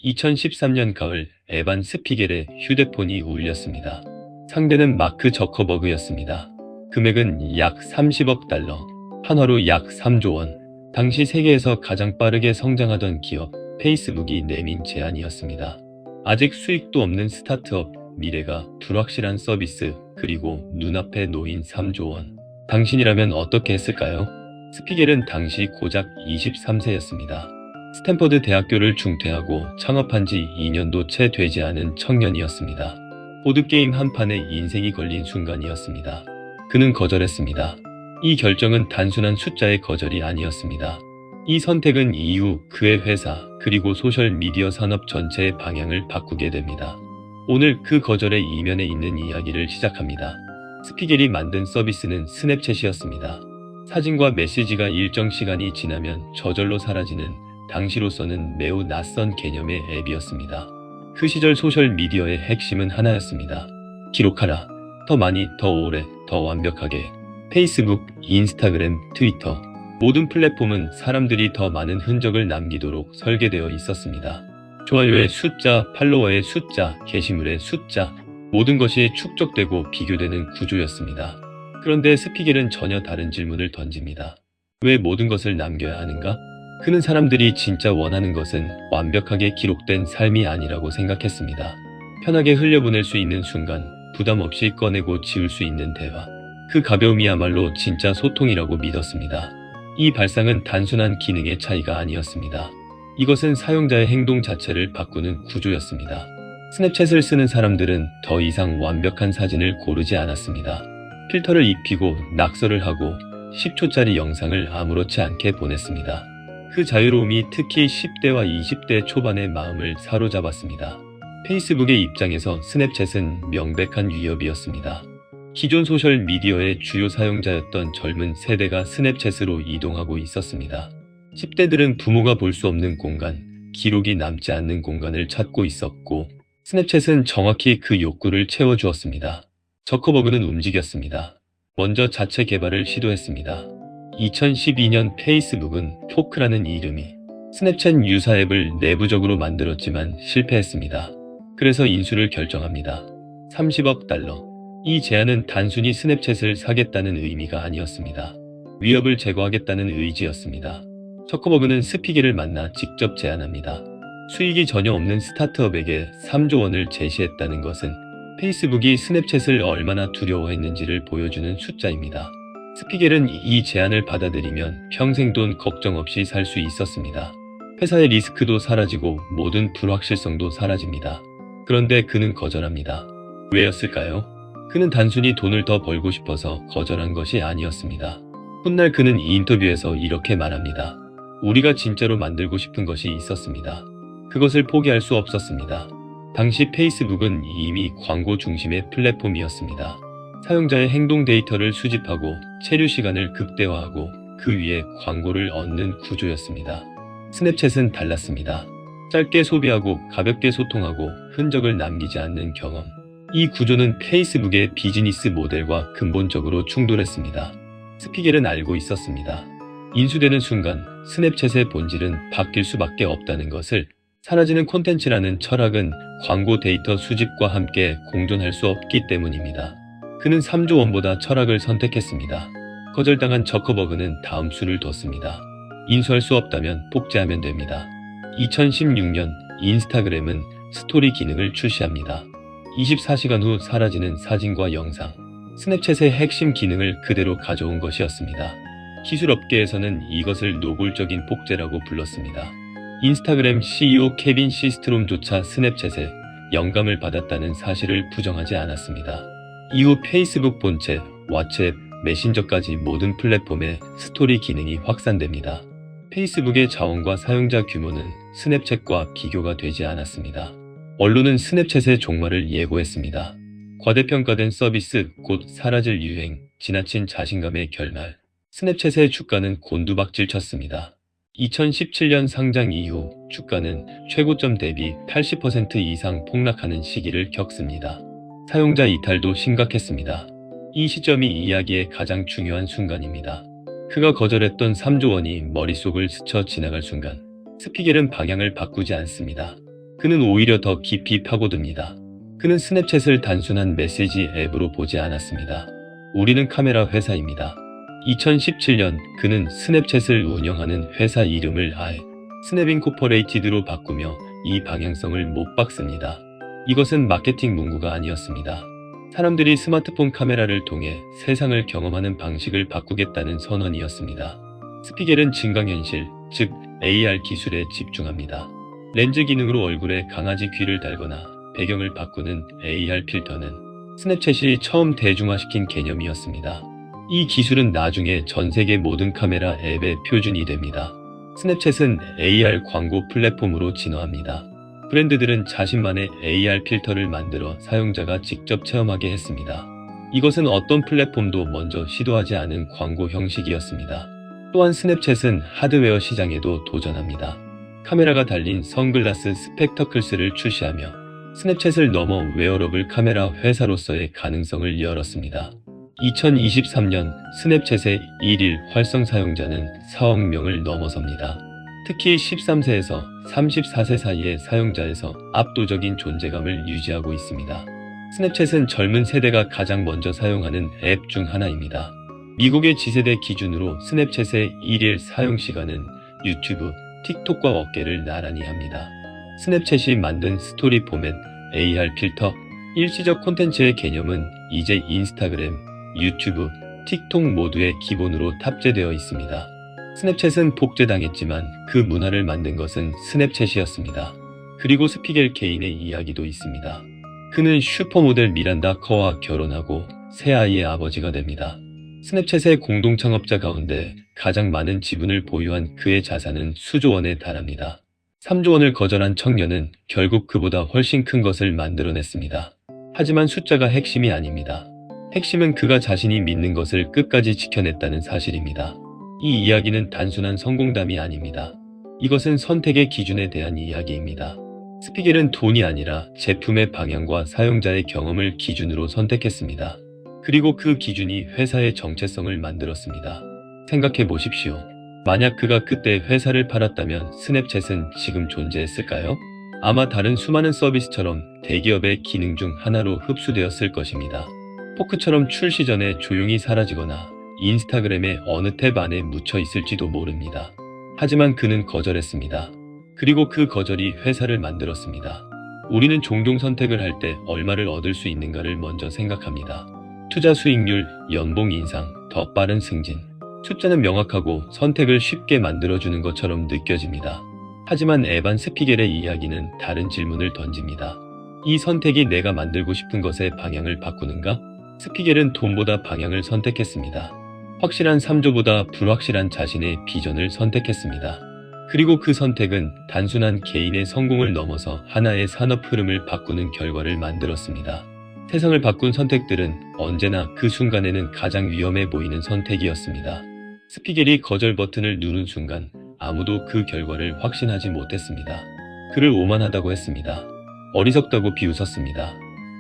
2013년 가을 에반 스피겔의 휴대폰이 울렸습니다. 상대는 마크 저커버그였습니다. 금액은 약 30억 달러, 한화로 약 3조 원. 당시 세계에서 가장 빠르게 성장하던 기업 페이스북이 내민 제안이었습니다. 아직 수익도 없는 스타트업, 미래가 불확실한 서비스, 그리고 눈앞에 놓인 3조 원. 당신이라면 어떻게 했을까요? 스피겔은 당시 고작 23세였습니다. 스탠퍼드 대학교를 중퇴하고 창업한 지 2년도 채 되지 않은 청년이었습니다. 보드게임 한 판에 인생이 걸린 순간이었습니다. 그는 거절했습니다. 이 결정은 단순한 숫자의 거절이 아니었습니다. 이 선택은 이후 그의 회사 그리고 소셜미디어 산업 전체의 방향을 바꾸게 됩니다. 오늘 그 거절의 이면에 있는 이야기를 시작합니다. 스피겔이 만든 서비스는 스냅챗이었습니다. 사진과 메시지가 일정 시간이 지나면 저절로 사라지는 당시로서는 매우 낯선 개념의 앱이었습니다. 그 시절 소셜미디어의 핵심은 하나였습니다. 기록하라. 더 많이, 더 오래, 더 완벽하게. 페이스북, 인스타그램, 트위터. 모든 플랫폼은 사람들이 더 많은 흔적을 남기도록 설계되어 있었습니다. 좋아요의 숫자, 팔로워의 숫자, 게시물의 숫자. 모든 것이 축적되고 비교되는 구조였습니다. 그런데 스피겔은 전혀 다른 질문을 던집니다. 왜 모든 것을 남겨야 하는가? 그는 사람들이 진짜 원하는 것은 완벽하게 기록된 삶이 아니라고 생각했습니다. 편하게 흘려보낼 수 있는 순간, 부담 없이 꺼내고 지울 수 있는 대화. 그 가벼움이야말로 진짜 소통이라고 믿었습니다. 이 발상은 단순한 기능의 차이가 아니었습니다. 이것은 사용자의 행동 자체를 바꾸는 구조였습니다. 스냅챗을 쓰는 사람들은 더 이상 완벽한 사진을 고르지 않았습니다. 필터를 입히고 낙서를 하고 10초짜리 영상을 아무렇지 않게 보냈습니다. 그 자유로움이 특히 10대와 20대 초반의 마음을 사로잡았습니다. 페이스북의 입장에서 스냅챗은 명백한 위협이었습니다. 기존 소셜미디어의 주요 사용자였던 젊은 세대가 스냅챗으로 이동하고 있었습니다. 10대들은 부모가 볼 수 없는 공간, 기록이 남지 않는 공간을 찾고 있었고, 스냅챗은 정확히 그 욕구를 채워주었습니다. 저커버그는 움직였습니다. 먼저 자체 개발을 시도했습니다. 2012년 페이스북은 포크라는 이름이 스냅챗 유사 앱을 내부적으로 만들었지만 실패했습니다. 그래서 인수를 결정합니다. 30억 달러. 이 제안은 단순히 스냅챗을 사겠다는 의미가 아니었습니다. 위협을 제거하겠다는 의지였습니다. 저커버그는 스피겔을 만나 직접 제안합니다. 수익이 전혀 없는 스타트업에게 3조 원을 제시했다는 것은 페이스북이 스냅챗을 얼마나 두려워했는지를 보여주는 숫자입니다. 스피겔은 이 제안을 받아들이면 평생 돈 걱정 없이 살 수 있었습니다. 회사의 리스크도 사라지고 모든 불확실성도 사라집니다. 그런데 그는 거절합니다. 왜였을까요? 그는 단순히 돈을 더 벌고 싶어서 거절한 것이 아니었습니다. 훗날 그는 이 인터뷰에서 이렇게 말합니다. 우리가 진짜로 만들고 싶은 것이 있었습니다. 그것을 포기할 수 없었습니다. 당시 페이스북은 이미 광고 중심의 플랫폼이었습니다. 사용자의 행동 데이터를 수집하고 체류 시간을 극대화하고 그 위에 광고를 얻는 구조였습니다. 스냅챗은 달랐습니다. 짧게 소비하고 가볍게 소통하고 흔적을 남기지 않는 경험. 이 구조는 페이스북의 비즈니스 모델과 근본적으로 충돌했습니다. 스피겔은 알고 있었습니다. 인수되는 순간 스냅챗의 본질은 바뀔 수밖에 없다는 것을. 사라지는 콘텐츠라는 철학은 광고 데이터 수집과 함께 공존할 수 없기 때문입니다. 그는 3조 원보다 철학을 선택했습니다. 거절당한 저커버그는 다음 수를 뒀습니다. 인수할 수 없다면 복제하면 됩니다. 2016년 인스타그램은 스토리 기능을 출시합니다. 24시간 후 사라지는 사진과 영상. 스냅챗의 핵심 기능을 그대로 가져온 것이었습니다. 기술업계에서는 이것을 노골적인 복제라고 불렀습니다. 인스타그램 CEO 케빈 시스트롬조차 스냅챗에 영감을 받았다는 사실을 부정하지 않았습니다. 이후 페이스북 본체, 왓츠앱, 메신저까지 모든 플랫폼에 스토리 기능이 확산됩니다. 페이스북의 자원과 사용자 규모는 스냅챗과 비교가 되지 않았습니다. 언론은 스냅챗의 종말을 예고했습니다. 과대평가된 서비스, 곧 사라질 유행, 지나친 자신감의 결말. 스냅챗의 주가는 곤두박질 쳤습니다. 2017년 상장 이후 주가는 최고점 대비 80% 이상 폭락하는 시기를 겪습니다. 사용자 이탈도 심각했습니다. 이 시점이 이야기의 가장 중요한 순간입니다. 그가 거절했던 3조 원이 머릿속을 스쳐 지나갈 순간 스피겔은 방향을 바꾸지 않습니다. 그는 오히려 더 깊이 파고듭니다. 그는 스냅챗을 단순한 메시지 앱으로 보지 않았습니다. 우리는 카메라 회사입니다. 2017년 그는 스냅챗을 운영하는 회사 이름을 아예 스냅인코퍼레이티드로 바꾸며 이 방향성을 못 박습니다. 이것은 마케팅 문구가 아니었습니다. 사람들이 스마트폰 카메라를 통해 세상을 경험하는 방식을 바꾸겠다는 선언이었습니다. 스피겔은 증강현실, 즉 AR 기술에 집중합니다. 렌즈 기능으로 얼굴에 강아지 귀를 달거나 배경을 바꾸는 AR 필터는 스냅챗이 처음 대중화시킨 개념이었습니다. 이 기술은 나중에 전 세계 모든 카메라 앱의 표준이 됩니다. 스냅챗은 AR 광고 플랫폼으로 진화합니다. 브랜드들은 자신만의 AR 필터를 만들어 사용자가 직접 체험하게 했습니다. 이것은 어떤 플랫폼도 먼저 시도하지 않은 광고 형식이었습니다. 또한 스냅챗은 하드웨어 시장에도 도전합니다. 카메라가 달린 선글라스 스펙터클스를 출시하며 스냅챗을 넘어 웨어러블 카메라 회사로서의 가능성을 열었습니다. 2023년 스냅챗의 1일 활성 사용자는 4억 명을 넘어섭니다. 특히 13세에서 34세 사이의 사용자에서 압도적인 존재감을 유지하고 있습니다. 스냅챗은 젊은 세대가 가장 먼저 사용하는 앱 중 하나입니다. 미국의 지세대 기준으로 스냅챗의 1일 사용 시간은 유튜브, 틱톡과 어깨를 나란히 합니다. 스냅챗이 만든 스토리 포맷, AR 필터, 일시적 콘텐츠의 개념은 이제 인스타그램, 유튜브, 틱톡 모두의 기본으로 탑재되어 있습니다. 스냅챗은 복제당했지만 그 문화를 만든 것은 스냅챗이었습니다. 그리고 스피겔 개인의 이야기도 있습니다. 그는 슈퍼모델 미란다 커와 결혼하고 새 아이의 아버지가 됩니다. 스냅챗의 공동 창업자 가운데 가장 많은 지분을 보유한 그의 자산은 수조 원에 달합니다. 3조 원을 거절한 청년은 결국 그보다 훨씬 큰 것을 만들어냈습니다. 하지만 숫자가 핵심이 아닙니다. 핵심은 그가 자신이 믿는 것을 끝까지 지켜냈다는 사실입니다. 이 이야기는 단순한 성공담이 아닙니다. 이것은 선택의 기준에 대한 이야기입니다. 스피겔은 돈이 아니라 제품의 방향과 사용자의 경험을 기준으로 선택했습니다. 그리고 그 기준이 회사의 정체성을 만들었습니다. 생각해 보십시오. 만약 그가 그때 회사를 팔았다면 스냅챗은 지금 존재했을까요? 아마 다른 수많은 서비스처럼 대기업의 기능 중 하나로 흡수되었을 것입니다. 포크처럼 출시 전에 조용히 사라지거나 인스타그램의 어느 탭 안에 묻혀 있을지도 모릅니다. 하지만 그는 거절했습니다. 그리고 그 거절이 회사를 만들었습니다. 우리는 종종 선택을 할 때 얼마를 얻을 수 있는가를 먼저 생각합니다. 투자 수익률, 연봉 인상, 더 빠른 승진. 숫자는 명확하고 선택을 쉽게 만들어주는 것처럼 느껴집니다. 하지만 에반 스피겔의 이야기는 다른 질문을 던집니다. 이 선택이 내가 만들고 싶은 것의 방향을 바꾸는가? 스피겔은 돈보다 방향을 선택했습니다. 확실한 3조보다 불확실한 자신의 비전을 선택했습니다. 그리고 그 선택은 단순한 개인의 성공을 넘어서 하나의 산업 흐름을 바꾸는 결과를 만들었습니다. 세상을 바꾼 선택들은 언제나 그 순간에는 가장 위험해 보이는 선택이었습니다. 스피겔이 거절 버튼을 누른 순간 아무도 그 결과를 확신하지 못했습니다. 그를 오만하다고 했습니다. 어리석다고 비웃었습니다.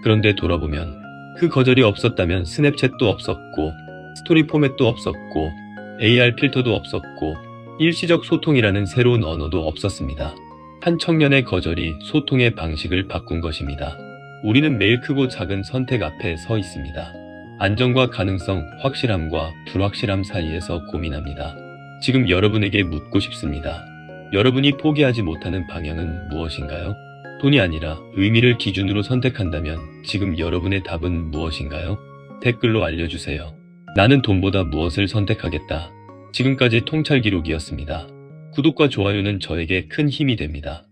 그런데 돌아보면 그 거절이 없었다면 스냅챗도 없었고 스토리 포맷도 없었고 AR 필터도 없었고 일시적 소통이라는 새로운 언어도 없었습니다. 한 청년의 거절이 소통의 방식을 바꾼 것입니다. 우리는 매일 크고 작은 선택 앞에 서 있습니다. 안정과 가능성, 확실함과 불확실함 사이에서 고민합니다. 지금 여러분에게 묻고 싶습니다. 여러분이 포기하지 못하는 방향은 무엇인가요? 돈이 아니라 의미를 기준으로 선택한다면 지금 여러분의 답은 무엇인가요? 댓글로 알려주세요. 나는 돈보다 무엇을 선택하겠다. 지금까지 통찰 기록이었습니다. 구독과 좋아요는 저에게 큰 힘이 됩니다.